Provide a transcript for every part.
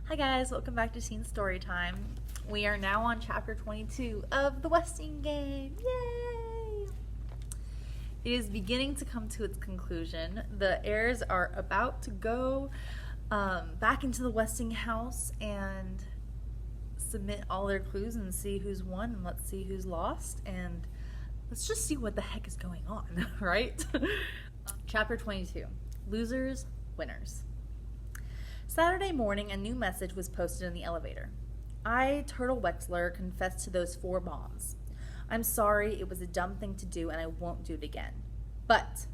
Hi guys, welcome back to Teen Story Time. We are now on chapter 22 of the Westing game. Yay! It is beginning to come to its conclusion. The heirs are about to go back into the Westing house and submit all their clues and see who's won and let's see who's lost and let's just see what the heck is going on, right? Chapter 22, Losers, Winners. Saturday morning, a new message was posted in the elevator. I, Turtle Wexler, confess to those 4 bombs. I'm sorry, it was a dumb thing to do and I won't do it again. But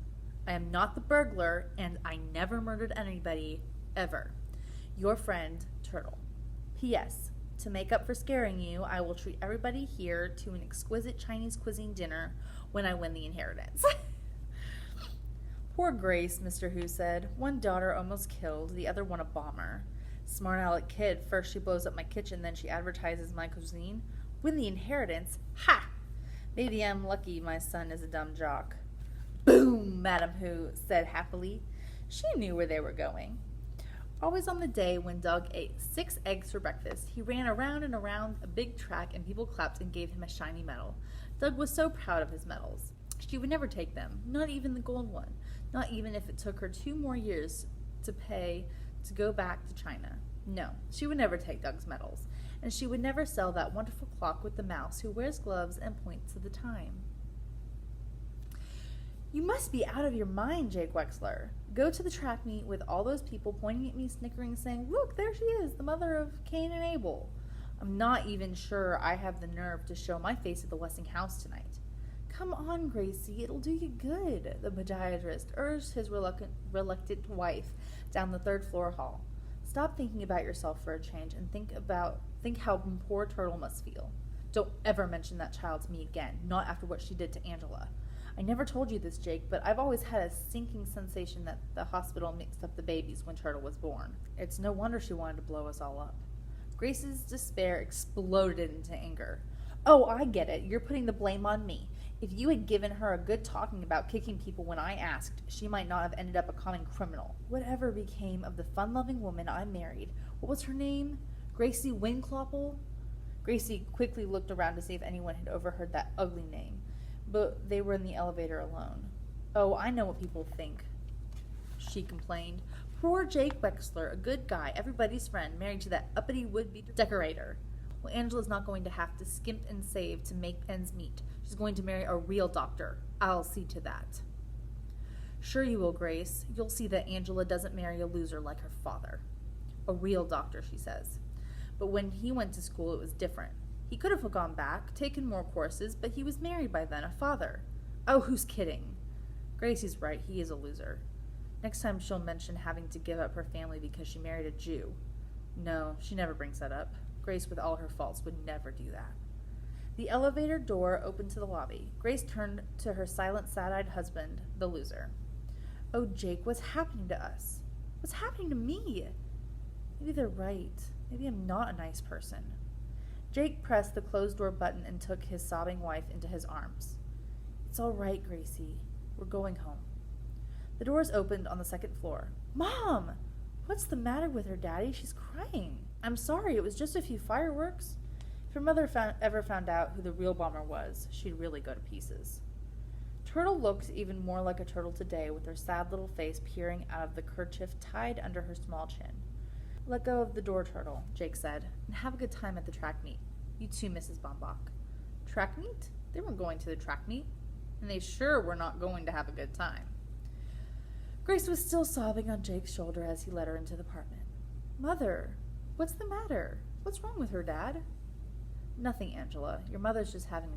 I am not the burglar and I never murdered anybody, ever. Your friend, Turtle. P.S. To make up for scaring you, I will treat everybody here to an exquisite Chinese cuisine dinner when I win the inheritance. Poor Grace, Mr. Hu said. One daughter almost killed, the other one a bomber. Smart aleck kid. First she blows up my kitchen, then she advertises my cuisine. Win the inheritance? Ha! Maybe I'm lucky my son is a dumb jock. Boom, Madam Hu said happily. She knew where they were going. Always on the day when Doug ate 6 eggs for breakfast, he ran around and around a big track and people clapped and gave him a shiny medal. Doug was so proud of his medals. She would never take them, not even the gold one, not even if it took her 2 more years to pay to go back to China. No, she would never take Doug's medals, and she would never sell that wonderful clock with the mouse who wears gloves and points to the time. You must be out of your mind, Jake Wexler. Go to the track meet with all those people pointing at me, snickering, saying, look, there she is, the mother of Cain and Abel. I'm not even sure I have the nerve to show my face at the Westing house tonight. Come on, Gracie, it'll do you good, the podiatrist urged his reluctant wife down the 3rd floor hall. Stop thinking about yourself for a change and think how poor Turtle must feel. Don't ever mention that child to me again, not after what she did to Angela. I never told you this, Jake, but I've always had a sinking sensation that the hospital mixed up the babies when Turtle was born. It's no wonder she wanted to blow us all up. Grace's despair exploded into anger. Oh, I get it. You're putting the blame on me. If you had given her a good talking about kicking people when I asked, she might not have ended up a common criminal. Whatever became of the fun-loving woman I married? What was her name? Gracie Winclopple? Gracie quickly looked around to see if anyone had overheard that ugly name, but they were in the elevator alone. Oh, I know what people think, she complained. Poor Jake Wexler, a good guy, everybody's friend, married to that uppity would-be decorator. Well, Angela's not going to have to skimp and save to make ends meet. She's going to marry a real doctor. I'll see to that. Sure you will, Grace. You'll see that Angela doesn't marry a loser like her father. A real doctor, she says. But when he went to school, it was different. He could have gone back, taken more courses, but he was married by then, a father. Oh, who's kidding? Gracie's right, he is a loser. Next time she'll mention having to give up her family because she married a Jew. No, she never brings that up. Grace, with all her faults, would never do that. The elevator door opened to the lobby. Grace turned to her silent, sad-eyed husband, the loser. Oh, Jake, what's happening to us? What's happening to me? Maybe they're right. Maybe I'm not a nice person. Jake pressed the closed door button and took his sobbing wife into his arms. It's all right, Gracie. We're going home. The doors opened on the 2nd floor. Mom! What's the matter with her, Daddy? She's crying. I'm sorry, it was just a few fireworks. If her mother ever found out who the real bomber was, she'd really go to pieces. Turtle looked even more like a turtle today, with her sad little face peering out of the kerchief tied under her small chin. Let go of the door, Turtle, Jake said, and have a good time at the track meet. You too, Mrs. Baumbach. Track meet? They weren't going to the track meet, and they sure were not going to have a good time. Grace was still sobbing on Jake's shoulder as he led her into the apartment. Mother, what's the matter? What's wrong with her, Dad? Nothing, Angela. Your mother's just having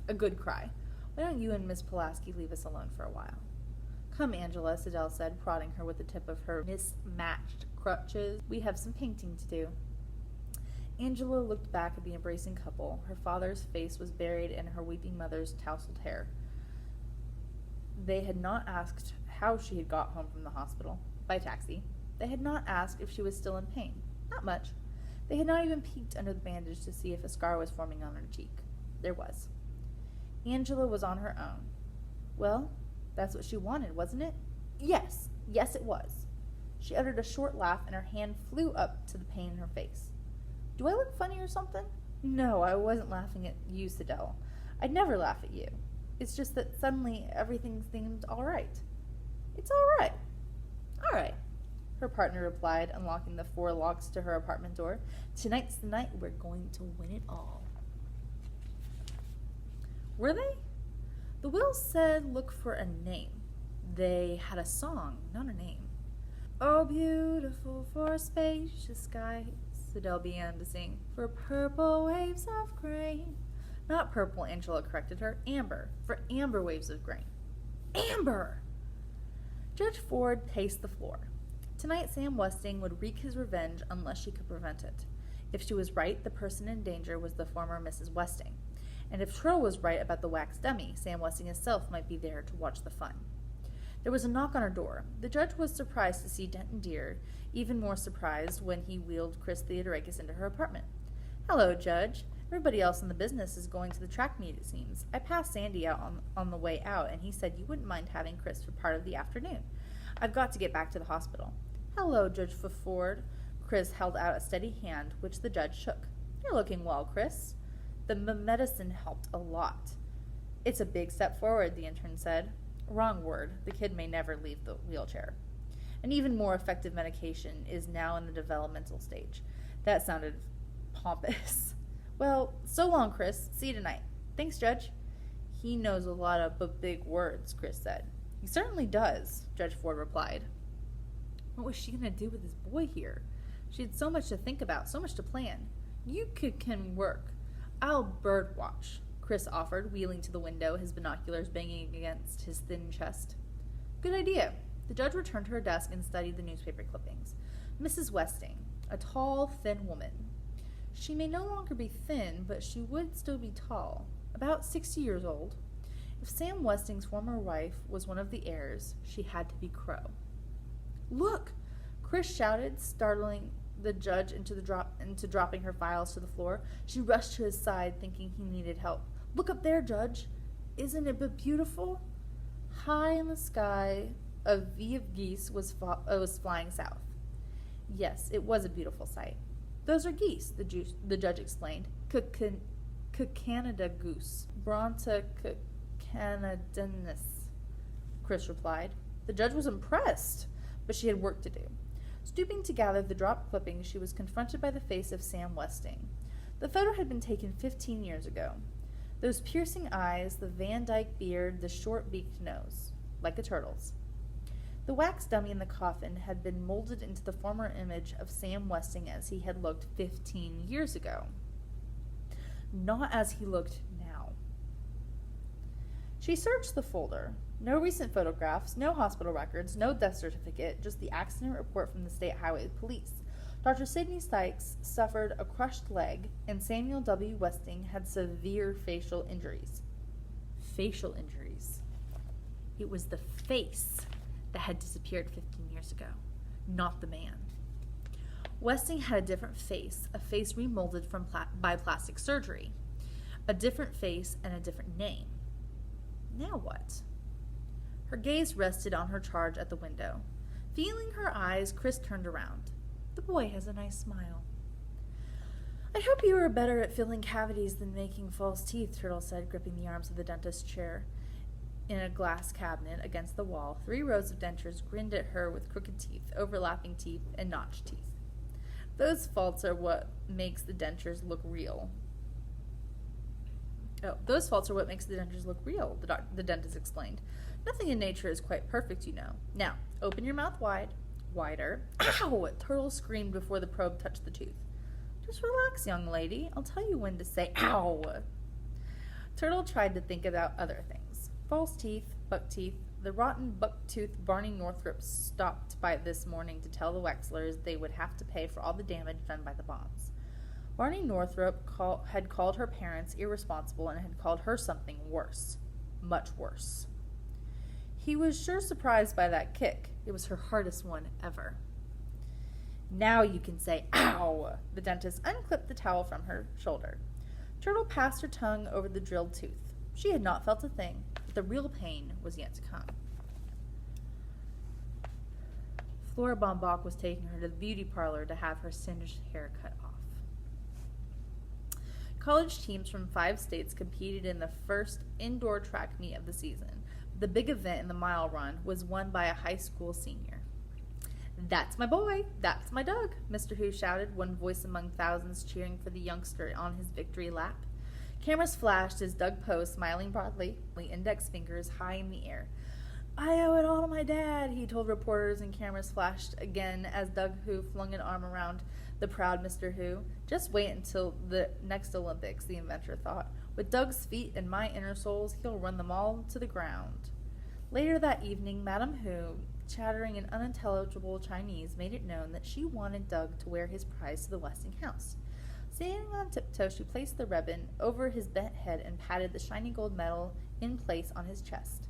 a good cry. Why don't you and Miss Pulaski leave us alone for a while? Come, Angela, Sidel said, prodding her with the tip of her mismatched crutches. We have some painting to do. Angela looked back at the embracing couple. Her father's face was buried in her weeping mother's tousled hair. They had not asked how she had got home from the hospital. By taxi. They had not asked if she was still in pain. Not much. They had not even peeked under the bandage to see if a scar was forming on her cheek. There was. Angela was on her own. Well, that's what she wanted, wasn't it? Yes, it was. She uttered a short laugh, and her hand flew up to the pain in her face. Do I look funny or something? No, I wasn't laughing at you, Sidel. I'd never laugh at you. It's just that suddenly everything seemed all right. It's all right. All right, her partner replied, unlocking the 4 locks to her apartment door. Tonight's the night we're going to win it all. Were they? The will said look for a name. They had a song, not a name. Oh, beautiful for spacious skies, Sidel began to sing, for purple waves of grain. Not purple, Angela corrected her. Amber, for amber waves of grain. Amber! Judge Ford paced the floor. Tonight Sam Westing would wreak his revenge unless she could prevent it. If she was right, the person in danger was the former Mrs. Westing. And if Turtle was right about the wax dummy, Sam Westing himself might be there to watch the fun. There was a knock on her door. The judge was surprised to see Denton Deere, even more surprised when he wheeled Chris Theodorakis into her apartment. Hello, Judge. Everybody else in the business is going to the track meet, it seems. I passed Sandy out on the way out, and he said you wouldn't mind having Chris for part of the afternoon. I've got to get back to the hospital. Hello, Judge Ford. Chris held out a steady hand, which the judge shook. You're looking well, Chris. The medicine helped a lot. It's a big step forward, the intern said. Wrong word. The kid may never leave the wheelchair. An even more effective medication is now in the developmental stage. That sounded pompous. Well, so long, Chris. See you tonight. Thanks, Judge. He knows a lot of big words, Chris said. He certainly does, Judge Ford replied. What was she going to do with this boy here? She had so much to think about, so much to plan. You can work. I'll bird watch, Chris offered, wheeling to the window, his binoculars banging against his thin chest. Good idea. The judge returned to her desk and studied the newspaper clippings. Mrs. Westing, a tall, thin woman. She may no longer be thin, but she would still be tall, about 60 years old. If Sam Westing's former wife was one of the heirs, she had to be Crow. Look! Chris shouted, startling the judge into dropping her files to the floor. She rushed to his side, thinking he needed help. Look up there, Judge. Isn't it beautiful? High in the sky, a V of geese was flying south. Yes, it was a beautiful sight. Those are geese, the judge explained. Canada goose. Bronta canadensis, Chris replied. The judge was impressed, but she had work to do. Stooping to gather the dropped clippings, she was confronted by the face of Sam Westing. The photo had been taken 15 years ago. Those piercing eyes, the Van Dyke beard, the short-beaked nose, like a turtle's. The wax dummy in the coffin had been molded into the former image of Sam Westing as he had looked 15 years ago. Not as he looked now. She searched the folder. No recent photographs, no hospital records, no death certificate, just the accident report from the State Highway Police. Dr. Sidney Sykes suffered a crushed leg, and Samuel W. Westing had severe facial injuries. Facial injuries. It was the face that had disappeared 15 years ago, not the man. Westing had a different face, a face remolded by plastic surgery. A different face and a different name. Now what? Her gaze rested on her charge at the window. Feeling her eyes, Chris turned around. The boy has a nice smile. I hope you are better at filling cavities than making false teeth, Turtle said, gripping the arms of the dentist's chair. In a glass cabinet against the wall, 3 rows of dentures grinned at her with crooked teeth, overlapping teeth, and notched teeth. Those faults are what makes the dentures look real. Those faults are what makes the dentures look real, the dentist explained. Nothing in nature is quite perfect, you know. Now, open your mouth wide. Wider. Ow! Turtle screamed before the probe touched the tooth. Just relax, young lady. I'll tell you when to say ow. Turtle tried to think about other things. False teeth, buck teeth. The rotten buck-toothed Barney Northrop stopped by this morning to tell the Wexlers they would have to pay for all the damage done by the bombs. Barney Northrop had called her parents irresponsible and had called her something worse. Much worse. He was sure surprised by that kick. It was her hardest one ever. Now you can say, ow! The dentist unclipped the towel from her shoulder. Turtle passed her tongue over the drilled tooth. She had not felt a thing, but the real pain was yet to come. Flora Bombach was taking her to the beauty parlor to have her singed hair cut off. College teams from 5 states competed in the first indoor track meet of the season. The big event in the mile run was won by a high school senior. "That's my boy! That's my Doug!" Mr. Who shouted, one voice among thousands cheering for the youngster on his victory lap. Cameras flashed as Doug posed, smiling broadly, index fingers high in the air. "I owe it all to my dad," he told reporters, and cameras flashed again as Doug Who flung an arm around the proud Mr. Who. "Just wait until the next Olympics," the inventor thought. "With Doug's feet and my inner souls, he'll run them all to the ground." Later that evening, Madame Who, chattering in unintelligible Chinese, made it known that she wanted Doug to wear his prize to the Westinghouse. Standing on tiptoe, she placed the ribbon over his bent head and patted the shiny gold medal in place on his chest.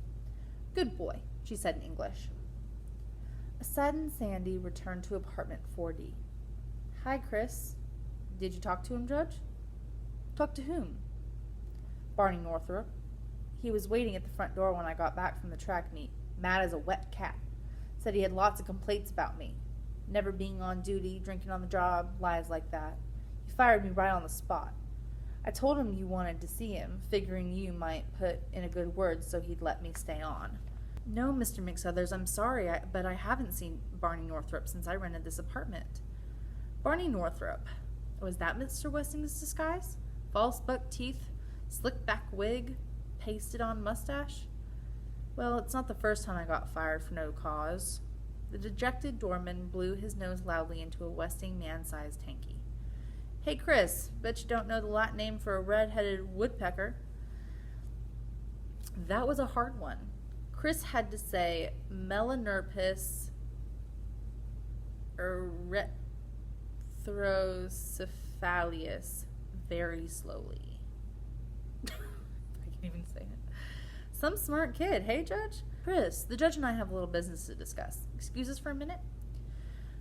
"Good boy," she said in English. A saddened Sandy returned to apartment 4D. "Hi, Chris. Did you talk to him, Judge?" "Talk to whom?" "Barney Northrop. He was waiting at the front door when I got back from the track meet, mad as a wet cat. Said he had lots of complaints about me. Never being on duty, drinking on the job, lies like that. He fired me right on the spot. I told him you wanted to see him, figuring you might put in a good word so he'd let me stay on." "No, Mr. McSuthers, I'm sorry, but I haven't seen Barney Northrop since I rented this apartment." Barney Northrop. Was that Mr. Westing's disguise? False buck teeth, slick back wig, pasted on mustache? "Well, it's not the first time I got fired for no cause." The dejected doorman blew his nose loudly into a Westing man-sized hanky. "Hey, Chris, bet you don't know the Latin name for a red-headed woodpecker." That was a hard one. Chris had to say Melanurpus erythrocephalius very slowly. I can't even say it. "Some smart kid, hey, Judge?" "Chris, the judge and I have a little business to discuss. Excuse us for a minute?"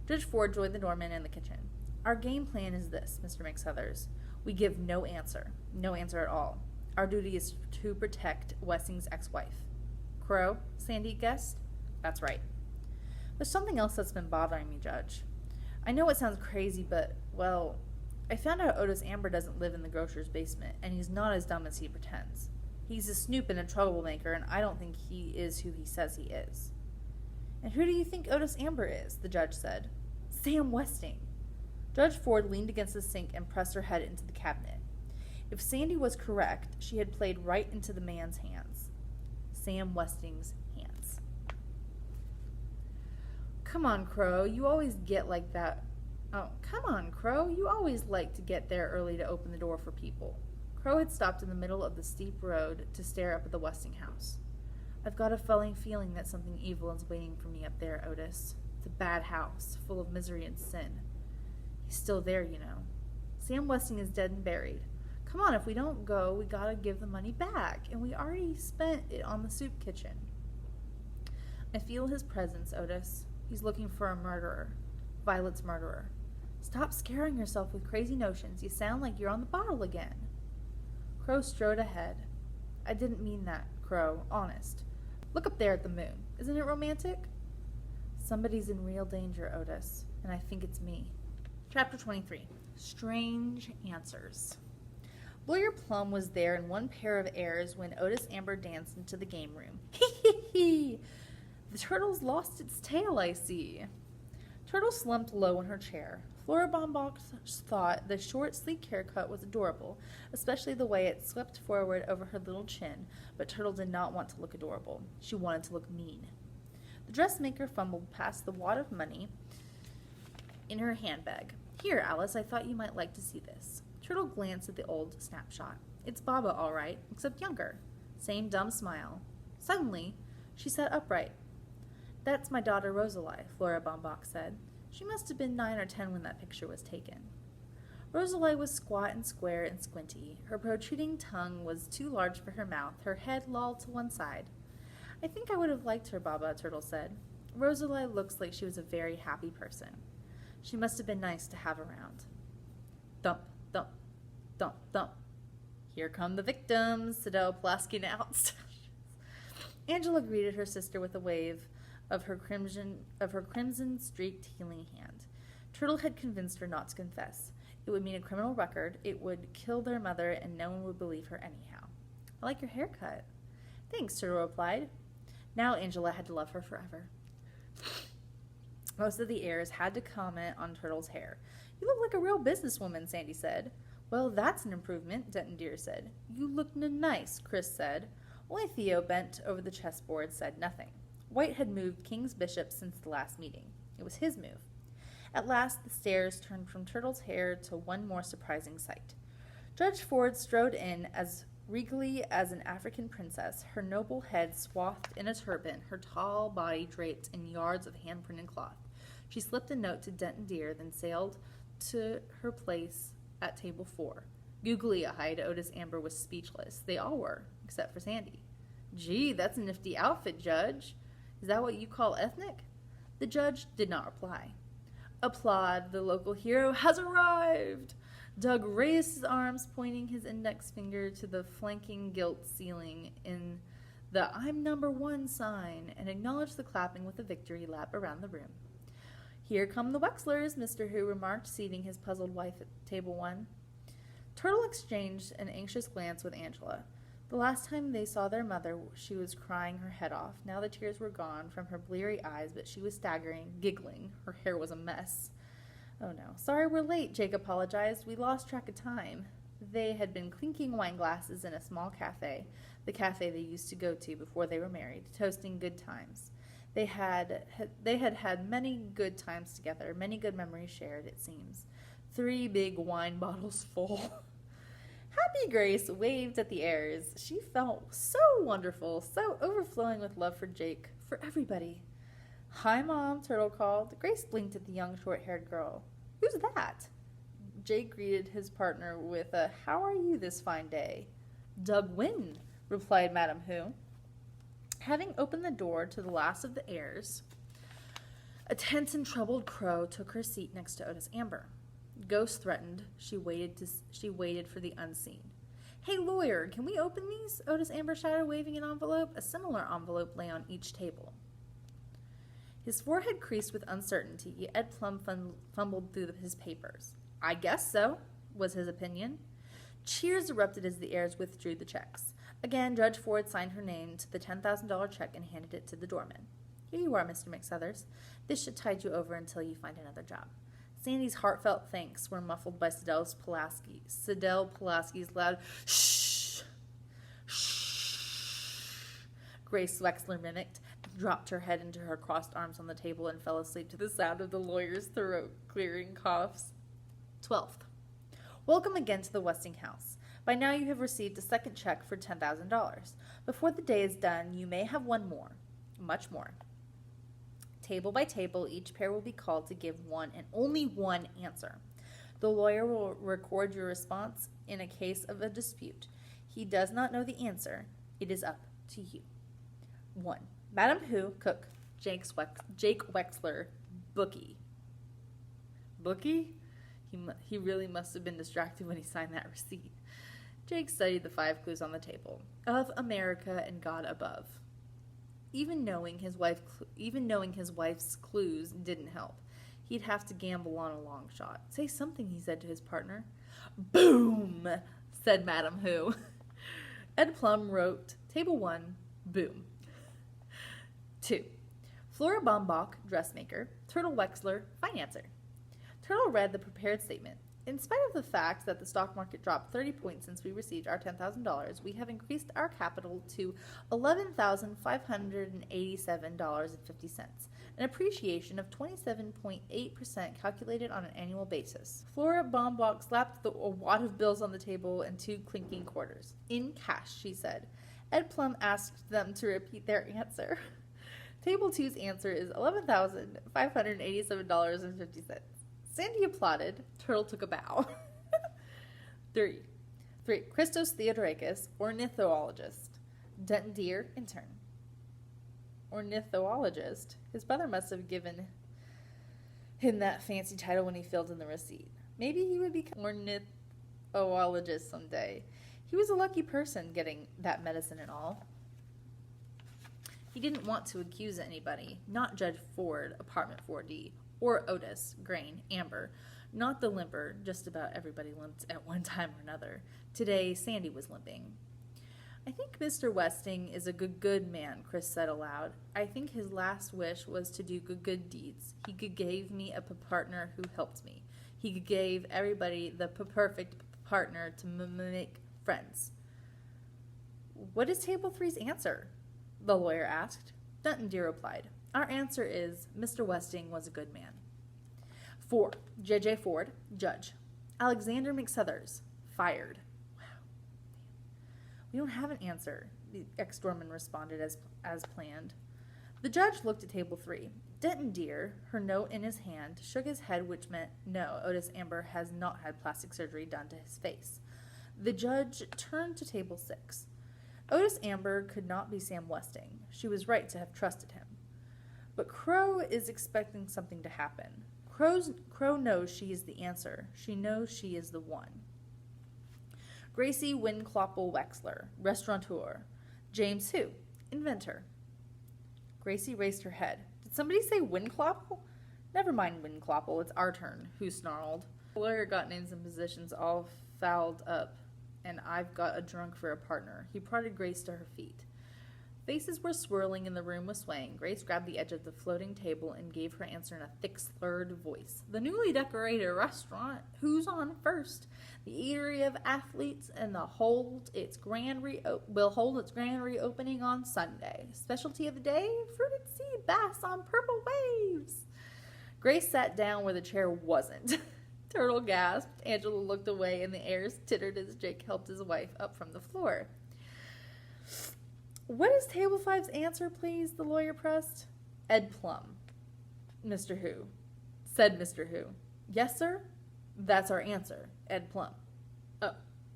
Judge Ford joined the doorman in the kitchen. "Our game plan is this, Mr. McSuthers. We give no answer. No answer at all. Our duty is to protect Westing's ex-wife." "Crow?" Sandy guessed. "That's right." "There's something else that's been bothering me, Judge. I know it sounds crazy, but, well, I found out Otis Amber doesn't live in the grocer's basement, and he's not as dumb as he pretends. He's a snoop and a troublemaker, and I don't think he is who he says he is." "And who do you think Otis Amber is?" the judge said. "Sam Westing." Judge Ford leaned against the sink and pressed her head into the cabinet. If Sandy was correct, she had played right into the man's hands. Sam Westing's hands. "Come on, Crow, you always get like that. Oh, come on, Crow, you always like to get there early to open the door for people." Crow had stopped in the middle of the steep road to stare up at the Westing house. "I've got a funny feeling that something evil is waiting for me up there, Otis. It's a bad house, full of misery and sin. He's still there, you know. Sam Westing is dead and buried. Come on, if we don't go, we gotta give the money back, and we already spent it on the soup kitchen." "I feel his presence, Otis. He's looking for a murderer. Violet's murderer. Stop scaring yourself with crazy notions. You sound like you're on the bottle again." Crow strode ahead. "I didn't mean that, Crow, honest. Look up there at the moon. Isn't it romantic?" "Somebody's in real danger, Otis, and I think it's me." Chapter 23. Strange Answers. Lawyer Plum was there in one pair of airs when Otis Amber danced into the game room. "Hee hee hee! The turtle's lost its tail, I see." Turtle slumped low in her chair. Flora Bombach thought the short, sleek haircut was adorable, especially the way it swept forward over her little chin, but Turtle did not want to look adorable. She wanted to look mean. The dressmaker fumbled past the wad of money in her handbag. "Here, Alice, I thought you might like to see this." Turtle glanced at the old snapshot. "It's Baba, all right, except younger. Same dumb smile." Suddenly, she sat upright. "That's my daughter Rosalie," Flora Bombach said. "She must have been 9 or 10 when that picture was taken." Rosalie was squat and square and squinty. Her protruding tongue was too large for her mouth, her head lolled to one side. "I think I would have liked her, Baba," Turtle said. "Rosalie looks like she was a very happy person. She must have been nice to have around." Thump, thump, thump, thump. "Here come the victims," Sidell Plasky announced. Angela greeted her sister with a wave of her crimson-streaked healing hand. Turtle had convinced her not to confess. It would mean a criminal record, it would kill their mother, and no one would believe her anyhow. I like your haircut. Thanks, Turtle replied. Now Angela had to love her forever. Most of the heirs had to comment on Turtle's hair. You look like a real businesswoman, Sandy said. Well, that's an improvement, Denton Deer said. You look nice, Chris said. Only Theo, bent over the chessboard, said nothing. White had moved King's bishop since the last meeting. It was his move. At last, the stares turned from Turtle's hair to one more surprising sight. Judge Ford strode in as regally as an African princess, her noble head swathed in a turban, her tall body draped in yards of hand-printed cloth. She slipped a note to Denton Deer, then sailed to her place at table 4. Googly-eyed, Otis Amber was speechless. They all were, except for Sandy. Gee, that's a nifty outfit, Judge. Is that what you call ethnic? The judge did not reply. Applaud, the local hero has arrived! Doug raised his arms, pointing his index finger to the flanking gilt ceiling in the I'm number 1 sign, and acknowledged the clapping with a victory lap around the room. Here come the Wexlers, Mr. Who remarked, seating his puzzled wife at table 1. Turtle exchanged an anxious glance with Angela. The last time they saw their mother, she was crying her head off. Now the tears were gone from her bleary eyes, but she was staggering, giggling. Her hair was a mess. Oh no. Sorry we're late, Jake apologized. We lost track of time. They had been clinking wine glasses in a small cafe, the cafe they used to go to before they were married, toasting good times. They had many good times together, many good memories shared, it seems. 3 big wine bottles full. Happy Grace waved at the heirs. She felt so wonderful, so overflowing with love for Jake, for everybody. Hi, Mom, Turtle called. Grace blinked at the young, short-haired girl. Who's that? Jake greeted his partner with a, How are you this fine day? Doug Wynne, replied Madame Who. Having opened the door to the last of the heirs, a tense and troubled Crow took her seat next to Otis Amber. Ghost threatened, she waited for the unseen. Hey, lawyer, can we open these? Otis Amber shouted, waving an envelope. A similar envelope lay on each table. His forehead creased with uncertainty. Ed Plum fumbled through his papers. I guess so, was his opinion. Cheers erupted as the heirs withdrew the checks. Again, Judge Ford signed her name to the $10,000 check and handed it to the doorman. Here you are, Mr. McSuthers. This should tide you over until you find another job. Sandy's heartfelt thanks were muffled by Sidel Pulaski's loud shh, shh. Grace Wexler mimicked, dropped her head into her crossed arms on the table, and fell asleep to the sound of the lawyer's throat-clearing coughs. 12th. Welcome again to the Westinghouse. By now you have received a second check for $10,000. Before the day is done, you may have one more. Much more. Table by table, each pair will be called to give one and only one answer. The lawyer will record your response in a case of a dispute. He does not know the answer. It is up to you. 1. Madam Who, cook. Jake Wexler, bookie. Bookie? He really must have been distracted when he signed that receipt. Jake studied the 5 clues on the table. Of America and God above. Even knowing his wife's clues didn't help. He'd have to gamble on a long shot. Say something, he said to his partner. Boom, said Madam Who. Ed Plum wrote, Table 1, boom. 2. Flora Bombach, dressmaker. Turtle Wexler, financer. Turtle read the prepared statement. In spite of the fact that the stock market dropped 30 points since we received our $10,000, we have increased our capital to $11,587.50, an appreciation of 27.8% calculated on an annual basis. Flora Bombach slapped a wad of bills on the table and 2 clinking quarters. In cash, she said. Ed Plum asked them to repeat their answer. Table 2's answer is $11,587.50. Sandy applauded. Turtle took a bow. 3. Christos Theodorakis, ornithologist. Denton Deer, intern. Ornithologist? His brother must have given him that fancy title when he filled in the receipt. Maybe he would become ornithologist someday. He was a lucky person getting that medicine and all. He didn't want to accuse anybody, not Judge Ford, Apartment 4D, or Otis, Grain, Amber. Not the limper, just about everybody limped at one time or another. Today, Sandy was limping. I think Mr. Westing is a good man, Chris said aloud. I think his last wish was to do good deeds. He gave me a partner who helped me. He gave everybody the perfect partner to make friends. What is Table 3's answer? The lawyer asked. Dutton Deer replied. Our answer is Mr. Westing was a good man. 4. J.J. Ford, judge. Alexander McSuthers, fired. We don't have an answer, the ex-doorman responded as planned. The judge looked at Table 3. Denton Deer, her note in his hand, shook his head, which meant no, Otis Amber has not had plastic surgery done to his face. The judge turned to Table 6. Otis Amber could not be Sam Westing. She was right to have trusted him. But Crow is expecting something to happen. Crow knows she is the answer. She knows she is the one. Gracie Winclopple Wexler, restaurateur. James who? Inventor. Gracie raised her head. Did somebody say Winclopple? Never mind Winclopple, it's our turn, who snarled. The lawyer got names and positions all fouled up, and I've got a drunk for a partner. He prodded Grace to her feet. Faces were swirling and the room was swaying. Grace grabbed the edge of the floating table and gave her answer in a thick, slurred voice. The newly decorated restaurant, who's on first? The Eatery of Athletes and will hold its grand reopening on Sunday. Specialty of the day, fruited sea bass on purple waves. Grace sat down where the chair wasn't. Turtle gasped. Angela looked away and the airs tittered as Jake helped his wife up from the floor. What is Table 5's answer, please? The lawyer pressed. Ed Plum. Mr. Who. Said Mr. Who. Yes, sir? That's our answer. Ed Plum. Oh.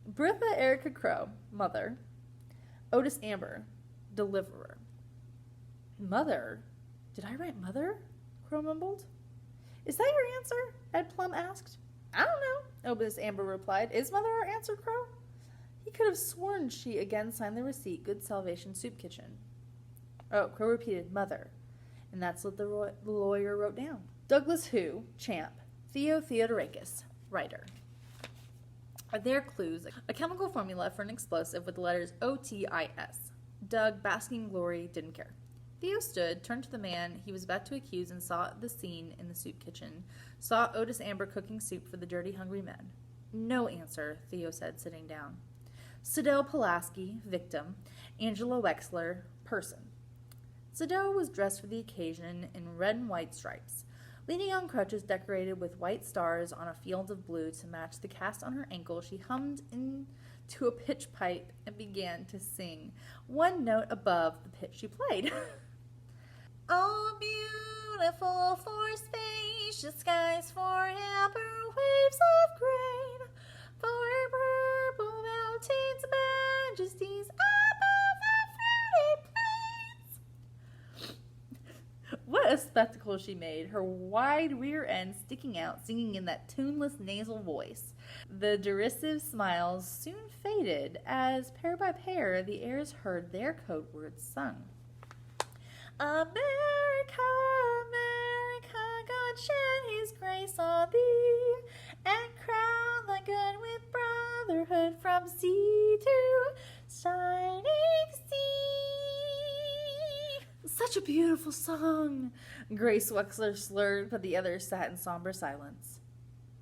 Bertha Erica Crow. Mother. Otis Amber. Deliverer. Mother? Did I write mother? Crow mumbled. Is that your answer? Ed Plum asked. I don't know, Otis Amber replied. Is mother our answer, Crow? He could have sworn she again signed the receipt, Good Salvation Soup Kitchen. Oh, Crow repeated, mother. And that's what the lawyer wrote down. Douglas Who, champ. Theo Theodorakis, writer. Are there clues? A chemical formula for an explosive with the letters O-T-I-S. Doug, basking glory, didn't care. Theo stood, turned to the man he was about to accuse and saw the scene in the soup kitchen. Saw Otis Amber cooking soup for the dirty, hungry men. No answer, Theo said, sitting down. Sidell Pulaski, victim. Angela Wexler, person. Sidell was dressed for the occasion in red and white stripes. Leaning on crutches decorated with white stars on a field of blue to match the cast on her ankle, she hummed into a pitch pipe and began to sing, one note above the pitch she played. Oh, beautiful for spacious skies, for amber waves of grain, for purple mountains, majesties above the fruited plains. What a spectacle she made, her wide rear end sticking out, singing in that tuneless nasal voice. The derisive smiles soon faded as, pair by pair, the heirs heard their code words sung. America, America, God shed his grace on thee, and crown thy good with brotherhood from sea to shining sea. Such a beautiful song, Grace Wexler slurred, but the others sat in somber silence.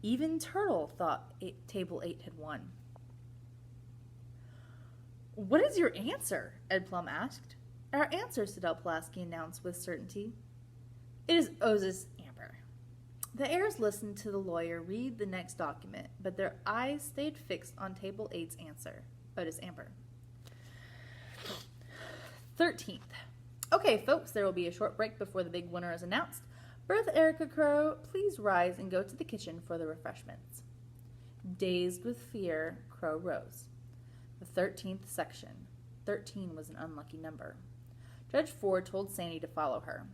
Even Turtle thought Table 8 had won. What is your answer? Ed Plum asked. Our answer, Sidell Pulaski announced with certainty. It is Otis Amber. The heirs listened to the lawyer read the next document, but their eyes stayed fixed on Table 8's answer, Otis Amber. 13th. Okay, folks, there will be a short break before the big winner is announced. Bertha Erica Crow, please rise and go to the kitchen for the refreshments. Dazed with fear, Crow rose. The 13th section. 13 was an unlucky number. Judge Ford told Sandy to follow her.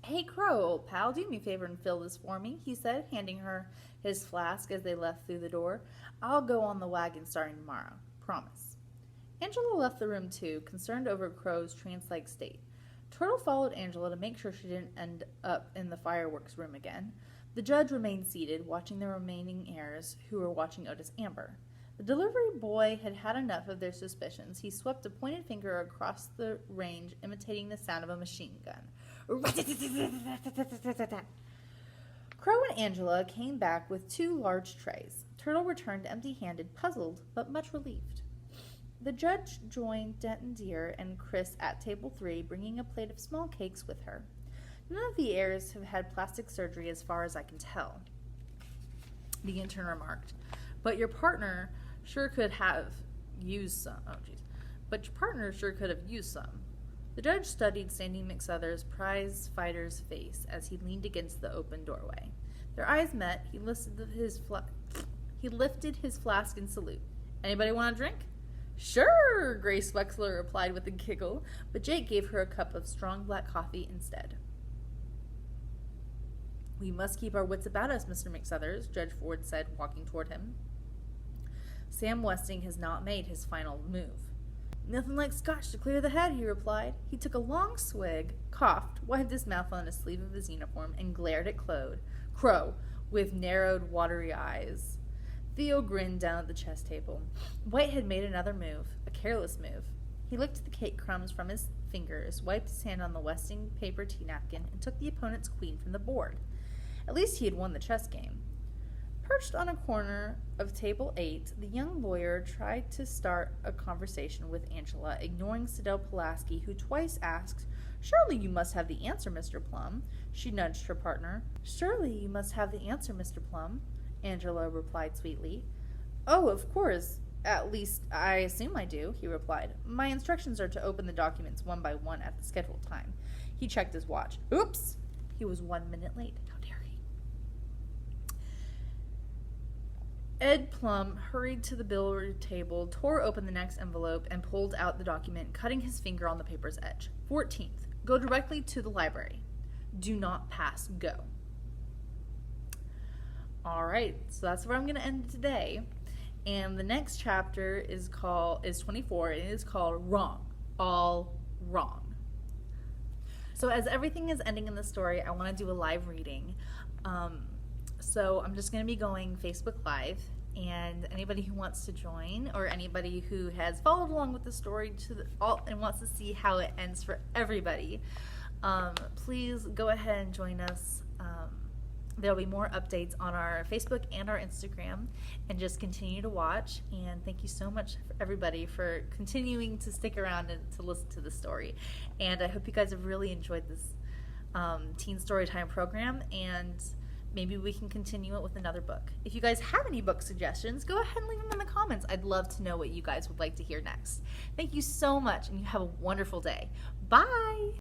Hey, Crow, old pal, do me a favor and fill this for me, he said, handing her his flask as they left through the door. I'll go on the wagon starting tomorrow. Promise. Angela left the room too, concerned over Crow's trance-like state. Turtle followed Angela to make sure she didn't end up in the fireworks room again. The judge remained seated, watching the remaining heirs, who were watching Otis Amber. The delivery boy had had enough of their suspicions. He swept a pointed finger across the range, imitating the sound of a machine gun. Crow and Angela came back with 2 large trays. Turtle returned empty-handed, puzzled, but much relieved. The judge joined Denton Deer and Chris at table 3, bringing a plate of small cakes with her. None of the heirs have had plastic surgery as far as I can tell, the intern remarked. But your partner sure could have used some. The judge studied Sandy McSuther's prize fighter's face as he leaned against the open doorway. Their eyes met. He lifted his flask in salute. Anybody want a drink? Sure, Grace Wexler replied with a giggle, but Jake gave her a cup of strong black coffee instead. We must keep our wits about us, Mr. McSuthers, Judge Ford said, walking toward him. Sam Westing has not made his final move. Nothing like scotch to clear the head, he replied. He took a long swig, coughed, wiped his mouth on the sleeve of his uniform, and glared at Crow with narrowed, watery eyes. Theo grinned down at the chess table. White had made another move, a careless move. He licked the cake crumbs from his fingers, wiped his hand on the Westing paper tea napkin, and took the opponent's queen from the board. At least he had won the chess game. Perched on a corner of table 8, the young lawyer tried to start a conversation with Angela, ignoring Sidel Pulaski, who twice asked, Surely you must have the answer, Mr. Plum. She nudged her partner. Surely you must have the answer, Mr. Plum, Angela replied sweetly. Oh, of course. At least, I assume I do, he replied. My instructions are to open the documents one by one at the scheduled time. He checked his watch. Oops! He was 1 minute late. How dare he? Ed Plum hurried to the billiard table, tore open the next envelope, and pulled out the document, cutting his finger on the paper's edge. 14th. Go directly to the library. Do not pass. Go. All right, so that's where I'm going to end today. And the next chapter is 24, and it is called Wrong. All Wrong. So as everything is ending in the story, I want to do a live reading. So I'm just going to be going Facebook Live, and anybody who wants to join, or anybody who has followed along with the story and wants to see how it ends for everybody, please go ahead and join us. There'll be more updates on our Facebook and our Instagram, and just continue to watch. And thank you so much, everybody, for continuing to stick around and to listen to the story. And I hope you guys have really enjoyed this Teen Storytime program, and maybe we can continue it with another book. If you guys have any book suggestions, go ahead and leave them in the comments. I'd love to know what you guys would like to hear next. Thank you so much, and you have a wonderful day. Bye!